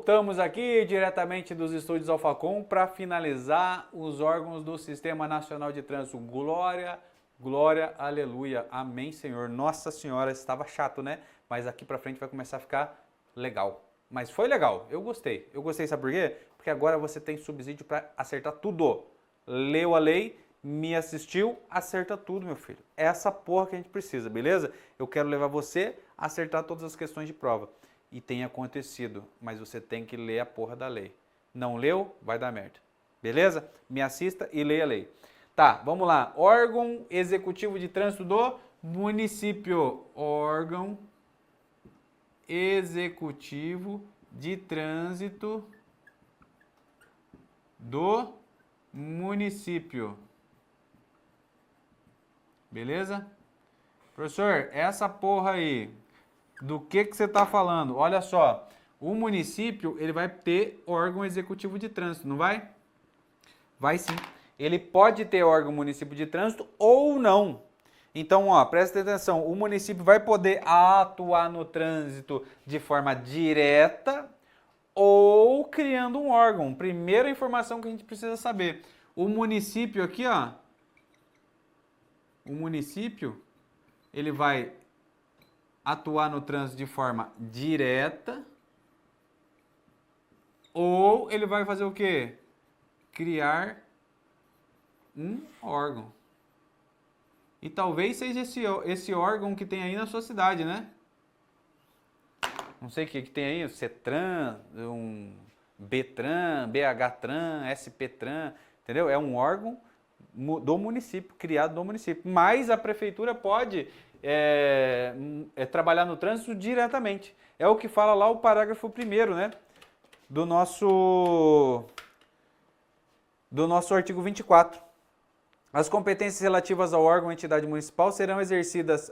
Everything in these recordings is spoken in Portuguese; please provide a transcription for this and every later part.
Voltamos aqui diretamente dos estúdios Alfacom para finalizar os órgãos do Sistema Nacional de Trânsito. Glória, glória, aleluia, amém, Senhor. Nossa Senhora, estava chato, né? Mas aqui para frente vai começar a ficar legal. Mas foi legal, eu gostei. Eu gostei, sabe por quê? Porque agora você tem subsídio para acertar tudo. Leu a lei, me assistiu, acerta tudo, meu filho. É essa porra que a gente precisa, beleza? Eu quero levar você a acertar todas as questões de prova. E tem acontecido, mas você tem que ler a porra da lei. Não leu, vai dar merda. Beleza? Me assista e leia a lei. Tá, vamos lá. Órgão executivo de trânsito do município. Órgão executivo de trânsito do município. Beleza? Professor, essa porra aí, do que você está falando? Olha só, o município ele vai ter órgão executivo de trânsito, não vai? Vai sim. Ele pode ter órgão município de trânsito ou não. Então, ó, presta atenção, o município vai poder atuar no trânsito de forma direta ou criando um órgão. Primeira informação que a gente precisa saber. O município aqui, ó, o município, ele vai atuar no trânsito de forma direta ou ele vai fazer o quê? Criar um órgão. E talvez seja esse órgão que tem aí na sua cidade, né? Não sei o que tem aí, o CETRAN, um BTRAN, BHTRAN, SPTRAN, entendeu? É um órgão do município, criado do município. Mas a prefeitura pode trabalhar no trânsito diretamente. É o que fala lá o parágrafo 1º, né? Do nosso artigo 24. As competências relativas ao órgão ou entidade municipal serão exercidas...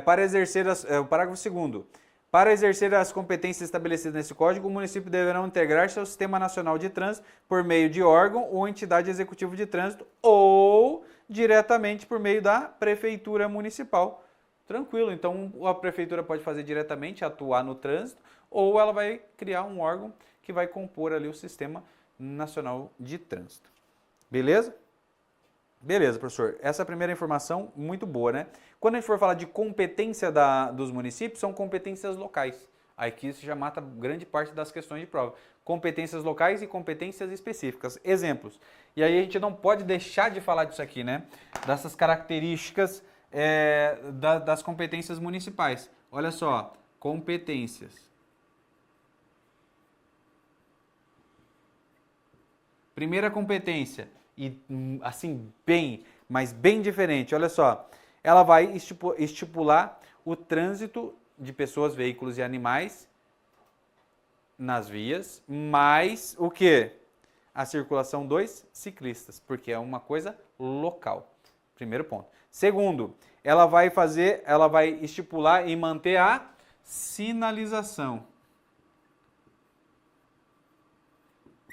para exercer... o parágrafo 2º. Para exercer as competências estabelecidas nesse código, o município deverá integrar-se ao Sistema Nacional de Trânsito por meio de órgão ou entidade executiva de trânsito ou diretamente por meio da prefeitura municipal. Tranquilo, então a prefeitura pode fazer diretamente, atuar no trânsito, ou ela vai criar um órgão que vai compor ali o Sistema Nacional de Trânsito. Beleza? Beleza, professor. Essa é a primeira informação, muito boa, né? Quando a gente for falar de competência dos municípios, são competências locais. Aqui isso já mata grande parte das questões de prova. Competências locais e competências específicas. Exemplos. E aí a gente não pode deixar de falar disso aqui, né? Dessas características das competências municipais. Olha só, competências. Primeira competência. E assim, mas bem diferente. Olha só, ela vai estipular o trânsito de pessoas, veículos e animais nas vias, mais o quê? A circulação dos ciclistas, porque é uma coisa local. Primeiro ponto. Segundo, ela vai estipular e manter a sinalização.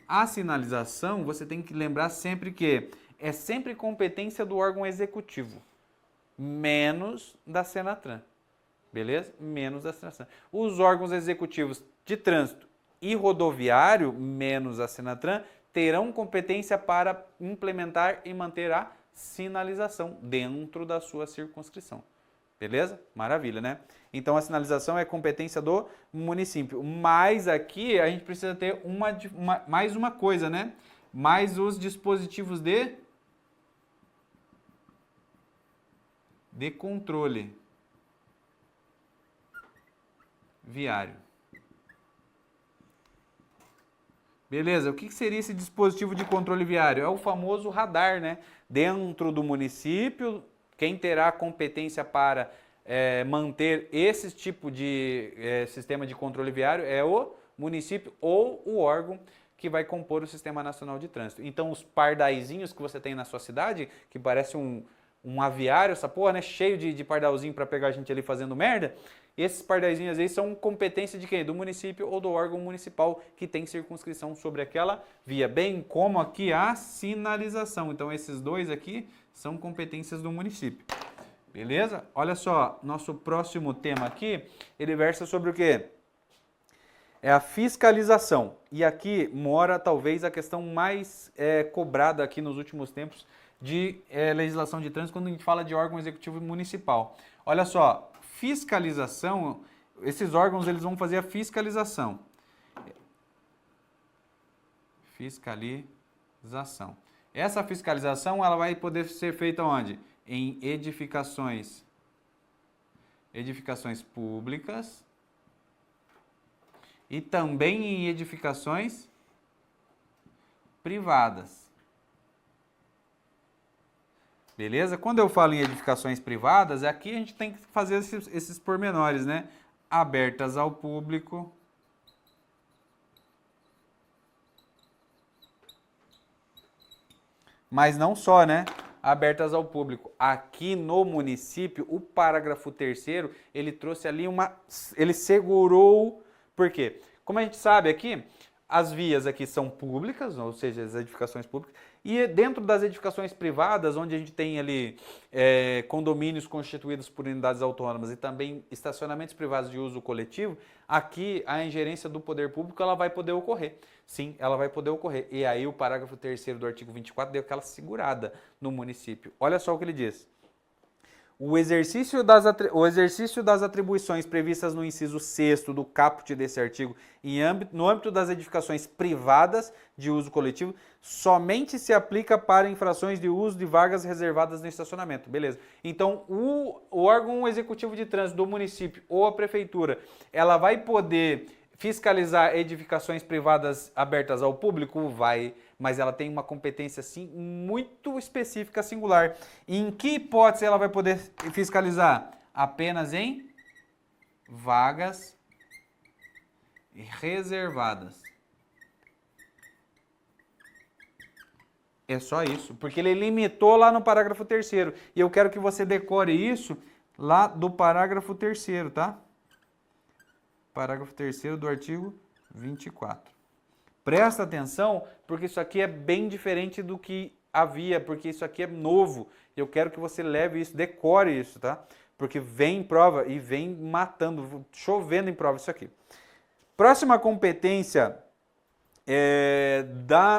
A sinalização, você tem que lembrar sempre que é sempre competência do órgão executivo, menos da Senatran, beleza? Menos da Senatran. Os órgãos executivos de trânsito e rodoviário, menos a Senatran, terão competência para implementar e manter a sinalização dentro da sua circunscrição. Beleza? Maravilha, né? Então, a sinalização é competência do município. Mas aqui a gente precisa ter mais uma coisa, né? Mais os dispositivos de controle viário. Beleza, o que seria esse dispositivo de controle viário? É o famoso radar, né? Dentro do município, quem terá competência para manter esse tipo de sistema de controle viário é o município ou o órgão que vai compor o Sistema Nacional de Trânsito. Então, os pardaizinhos que você tem na sua cidade, que parece um aviário, essa porra, né? Cheio de pardalzinho para pegar a gente ali fazendo merda, esses pardaizinhos aí são competência de quem? Do município ou do órgão municipal que tem circunscrição sobre aquela via, bem como aqui a sinalização. Então, esses dois aqui são competências do município. Beleza? Olha só, nosso próximo tema aqui, ele versa sobre o quê? é a fiscalização. E aqui mora talvez a questão mais cobrada aqui nos últimos tempos de legislação de trânsito quando a gente fala de órgão executivo municipal. Olha só, fiscalização, esses órgãos eles vão fazer a fiscalização. Fiscalização. Essa fiscalização ela vai poder ser feita onde? Em edificações públicas e também em edificações privadas. Beleza? Quando eu falo em edificações privadas, aqui a gente tem que fazer esses pormenores, né? Abertas ao público. Mas não só, né? Abertas ao público. Aqui no município, o parágrafo 3º, ele trouxe ali ele segurou, por quê? Como a gente sabe aqui, as vias aqui são públicas, ou seja, as edificações públicas, e dentro das edificações privadas, onde a gente tem ali condomínios constituídos por unidades autônomas e também estacionamentos privados de uso coletivo, aqui a ingerência do poder público ela vai poder ocorrer. Sim, ela vai poder ocorrer. E aí o parágrafo 3º do artigo 24 deu aquela segurada no município. Olha só o que ele diz. O exercício das atribuições previstas no inciso 6º do caput desse artigo no âmbito das edificações privadas de uso coletivo somente se aplica para infrações de uso de vagas reservadas no estacionamento. Beleza. Então, o órgão executivo de trânsito do município ou a prefeitura, ela vai poder fiscalizar edificações privadas abertas ao público? Vai, mas ela tem uma competência assim muito específica, singular. Em que hipótese ela vai poder fiscalizar? Apenas em vagas reservadas. É só isso, porque ele limitou lá no parágrafo 3º. E eu quero que você decore isso lá do parágrafo 3º, tá? Parágrafo 3º do artigo 24. Presta atenção, porque isso aqui é bem diferente do que havia, porque isso aqui é novo. Eu quero que você leve isso, decore isso, tá? Porque vem em prova e vem matando, chovendo em prova isso aqui. Próxima competência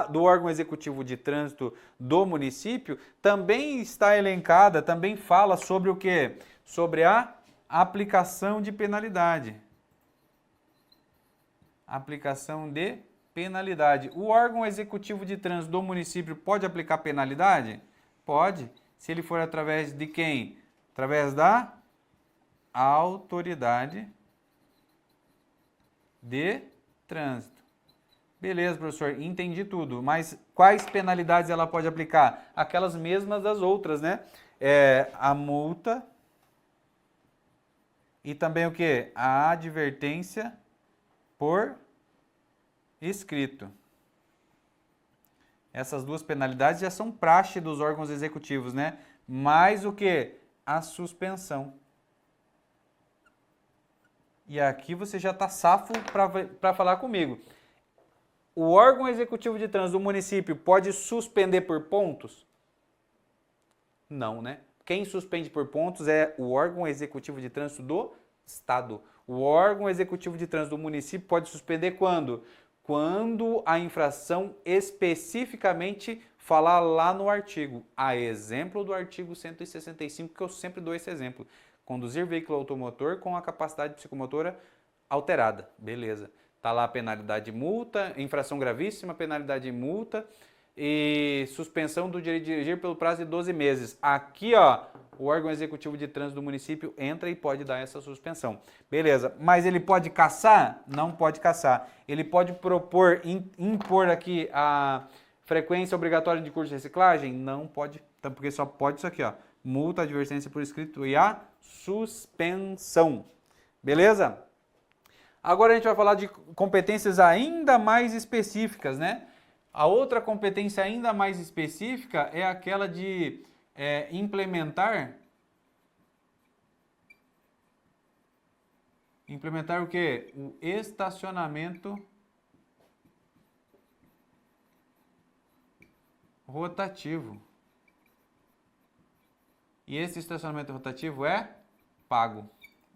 do órgão executivo de trânsito do município também está elencada, também fala sobre o quê? Sobre a aplicação de penalidade. Aplicação de penalidade. O órgão executivo de trânsito do município pode aplicar penalidade? Pode. Se ele for através de quem? Através da autoridade de trânsito. Beleza, professor, entendi tudo. Mas quais penalidades ela pode aplicar? Aquelas mesmas das outras, né? A multa e também o quê? A advertência por escrito. Essas duas penalidades já são praxe dos órgãos executivos, né? Mais o que? A suspensão. E aqui você já está safo para falar comigo. O órgão executivo de trânsito do município pode suspender por pontos? Não, né? Quem suspende por pontos é o órgão executivo de trânsito do Estado. O órgão executivo de trânsito do município pode suspender quando? Quando a infração especificamente falar lá no artigo. A exemplo do artigo 165, que eu sempre dou esse exemplo. Conduzir veículo automotor com a capacidade psicomotora alterada. Beleza. Está lá a penalidade de multa, infração gravíssima, penalidade de multa e suspensão do direito de dirigir pelo prazo de 12 meses. Aqui, ó, o órgão executivo de trânsito do município entra e pode dar essa suspensão. Beleza, mas ele pode cassar? Não pode cassar. Ele pode propor, impor aqui a frequência obrigatória de curso de reciclagem? Não pode, porque só pode isso aqui, ó. Multa, advertência por escrito e a suspensão. Beleza? Agora a gente vai falar de competências ainda mais específicas, né? A outra competência ainda mais específica é aquela de implementar o quê? O estacionamento rotativo. E esse estacionamento rotativo é pago.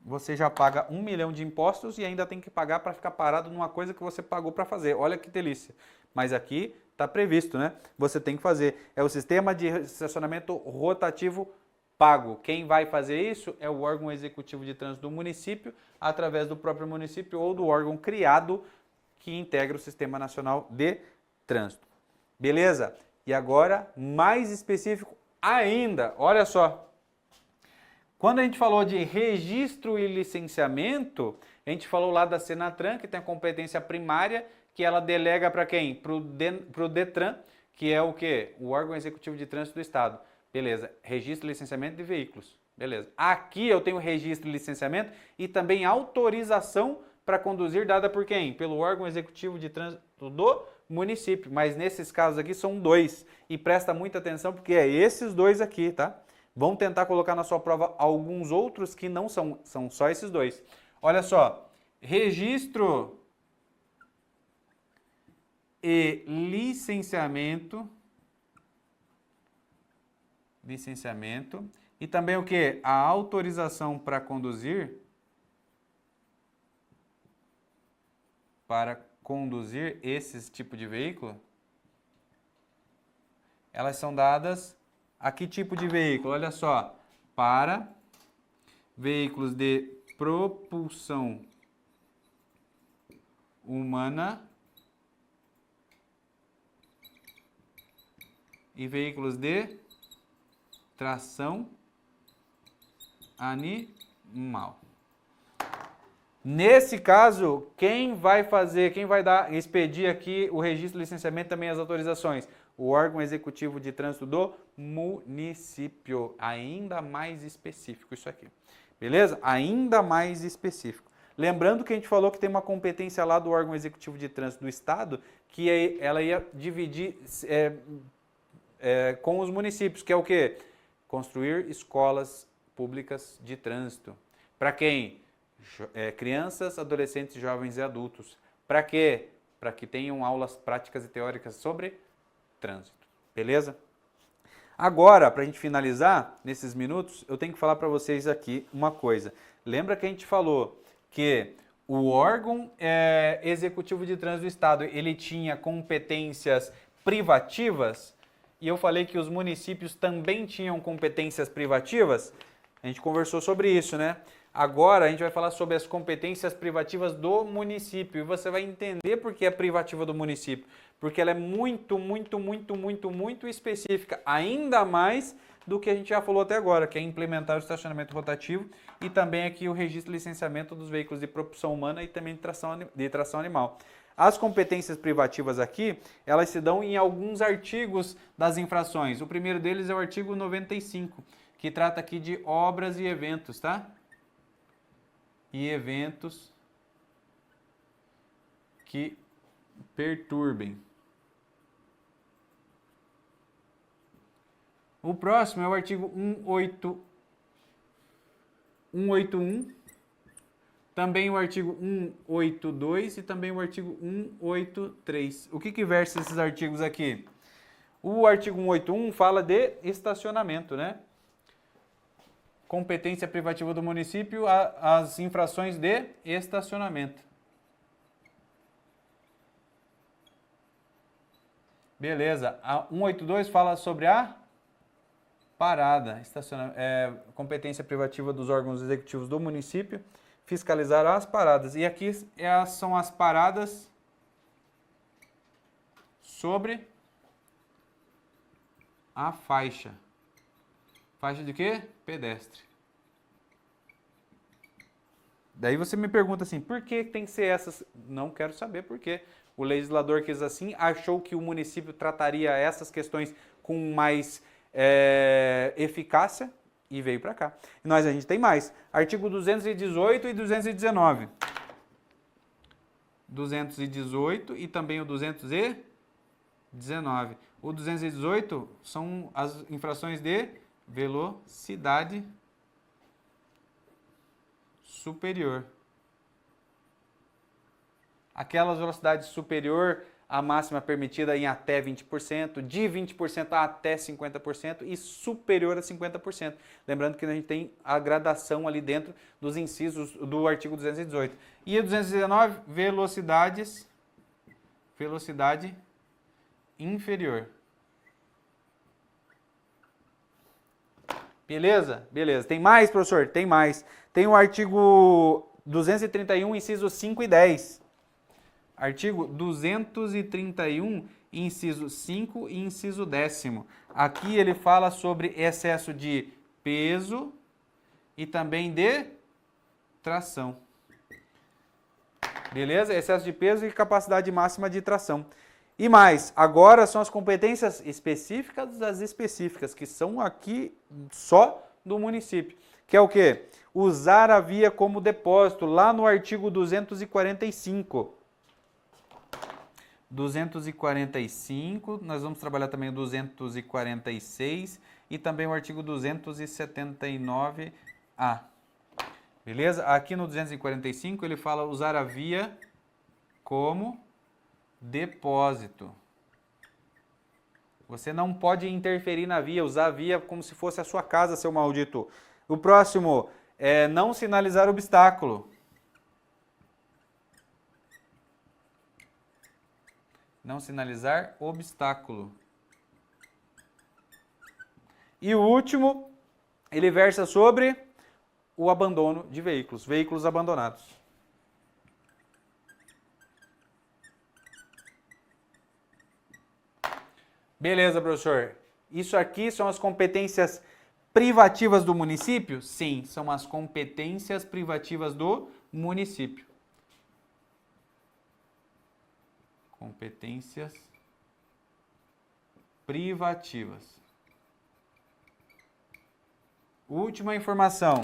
você já paga 1 milhão de impostos e ainda tem que pagar para ficar parado numa coisa que você pagou para fazer. Olha que delícia. Mas aqui está previsto, né? Você tem que fazer. É o sistema de estacionamento rotativo pago. Quem vai fazer isso é o órgão executivo de trânsito do município, através do próprio município ou do órgão criado que integra o Sistema Nacional de Trânsito. Beleza? E agora, mais específico ainda, olha só. Quando a gente falou de registro e licenciamento, a gente falou lá da Senatran, que tem a competência primária, que ela delega para quem? Para o Detran, que é o quê? O órgão executivo de trânsito do Estado. Beleza, registro e licenciamento de veículos. Beleza. Aqui eu tenho registro e licenciamento e também autorização para conduzir dada por quem? Pelo órgão executivo de trânsito do município. Mas nesses casos aqui são 2. E presta muita atenção porque é esses 2 aqui, tá? Vão tentar colocar na sua prova alguns outros que não são, são só esses 2. Olha só, registro e licenciamento e também o que? A autorização para conduzir esses tipos de veículo, elas são dadas a que tipo de veículo? Olha só, para veículos de propulsão humana e veículos de tração animal. Nesse caso, quem vai expedir aqui o registro, licenciamento e também as autorizações? O órgão executivo de trânsito do município. Ainda mais específico isso aqui. Beleza? Ainda mais específico. Lembrando que a gente falou que tem uma competência lá do órgão executivo de trânsito do Estado, que ela ia dividir com os municípios, que é o quê? Construir escolas públicas de trânsito. Para quem? Crianças, adolescentes, jovens e adultos. Para quê? Para que tenham aulas práticas e teóricas sobre trânsito. Beleza? Agora, para a gente finalizar, nesses minutos, eu tenho que falar para vocês aqui uma coisa. Lembra que a gente falou que o órgão executivo de trânsito do Estado, ele tinha competências privativas? E eu falei que os municípios também tinham competências privativas? A gente conversou sobre isso, né? Agora a gente vai falar sobre as competências privativas do município. E você vai entender por que é privativa do município. Porque ela é muito específica. Ainda mais do que a gente já falou até agora, que é implementar o estacionamento rotativo e também aqui o registro e licenciamento dos veículos de propulsão humana e também de tração animal. As competências privativas aqui, elas se dão em alguns artigos das infrações. O primeiro deles é o artigo 95, que trata aqui de obras e eventos, tá? E eventos que perturbem. O próximo é o artigo 181, também o artigo 182 e também o artigo 183. O que versa esses artigos aqui? O artigo 181 fala de estacionamento, né? Competência privativa do município, as infrações de estacionamento. Beleza. A 182 fala sobre a parada. Competência privativa dos órgãos executivos do município, fiscalizar as paradas. E aqui são as paradas sobre a faixa. Faixa de quê? Pedestre. Daí você me pergunta assim, por que tem que ser essas? Não quero saber por quê. O legislador quis assim, achou que o município trataria essas questões com mais eficácia e veio para cá. E a gente tem mais. Artigo 218 e 219. 218 e também o 219. O 218 são as infrações de velocidade superior. Aquelas velocidades superior a máxima permitida em até 20%, de 20% a até 50% e superior a 50%. Lembrando que a gente tem a gradação ali dentro dos incisos do artigo 218. E o 219, velocidade inferior. Beleza? Beleza. Tem mais, professor? Tem mais. Tem o artigo 231, incisos 5 e 10. Artigo 231, inciso 5 e inciso 10º. Aqui ele fala sobre excesso de peso e também de tração. Beleza? Excesso de peso e capacidade máxima de tração. E mais, agora são as competências específicas das específicas, que são aqui só do município. Que é o quê? Usar a via como depósito, lá no artigo 245. 245, nós vamos trabalhar também o 246 e também o artigo 279A. Beleza? Aqui no 245 ele fala usar a via como depósito. Você não pode interferir na via, usar a via como se fosse a sua casa, seu maldito. O próximo é não sinalizar obstáculo. Não sinalizar obstáculo. E o último, ele versa sobre o abandono de veículos, veículos abandonados. Beleza, professor. Isso aqui são as competências privativas do município? Sim, são as competências privativas do município. Competências privativas. Última informação.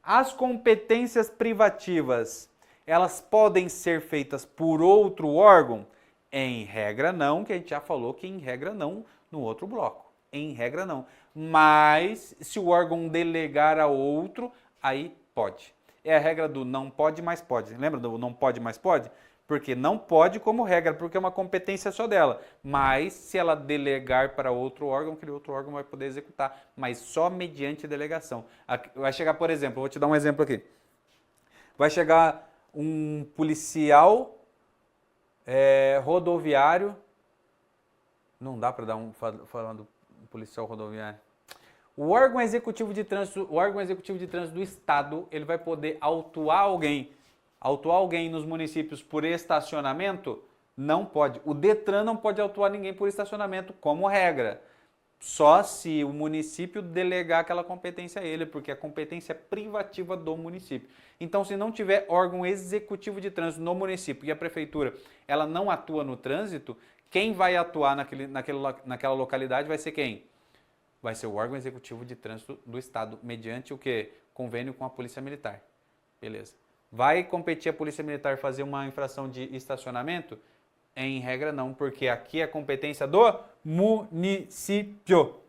As competências privativas, elas podem ser feitas por outro órgão? Em regra não, que a gente já falou que em regra não no outro bloco. Em regra não. Mas se o órgão delegar a outro, aí pode. É a regra do não pode, mas pode. Lembra do não pode, mas pode? Porque não pode como regra, porque é uma competência só dela. Mas se ela delegar para outro órgão, aquele outro órgão vai poder executar, mas só mediante delegação. Vai chegar, por exemplo, vou te dar um exemplo aqui. Vai chegar um policial rodoviário, não dá para dar falando policial rodoviário. O órgão executivo de trânsito do estado, ele vai poder autuar alguém nos municípios por estacionamento? Não pode. O Detran não pode autuar ninguém por estacionamento, como regra. Só se o município delegar aquela competência a ele, porque a competência é privativa do município. Então, se não tiver órgão executivo de trânsito no município e a prefeitura ela não atua no trânsito, quem vai atuar naquela localidade vai ser quem? Vai ser o órgão executivo de trânsito do estado, mediante o quê? Convênio com a Polícia Militar. Beleza. Vai competir a Polícia Militar fazer uma infração de estacionamento? Em regra não, porque aqui é a competência do município.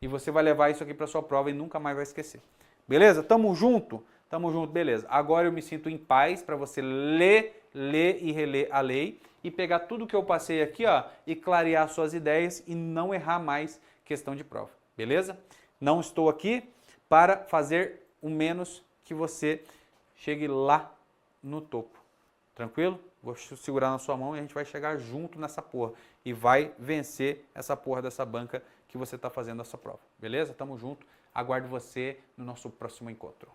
E você vai levar isso aqui para sua prova e nunca mais vai esquecer. Beleza? Tamo junto? Tamo junto, beleza. Agora eu me sinto em paz para você ler e reler a lei e pegar tudo que eu passei aqui, ó, e clarear suas ideias e não errar mais questão de prova. Beleza? Não estou aqui para fazer o menos que você chegue lá no topo. Tranquilo? Vou segurar na sua mão e a gente vai chegar junto nessa porra. E vai vencer essa porra dessa banca que você está fazendo essa prova. Beleza? Tamo junto. Aguardo você no nosso próximo encontro.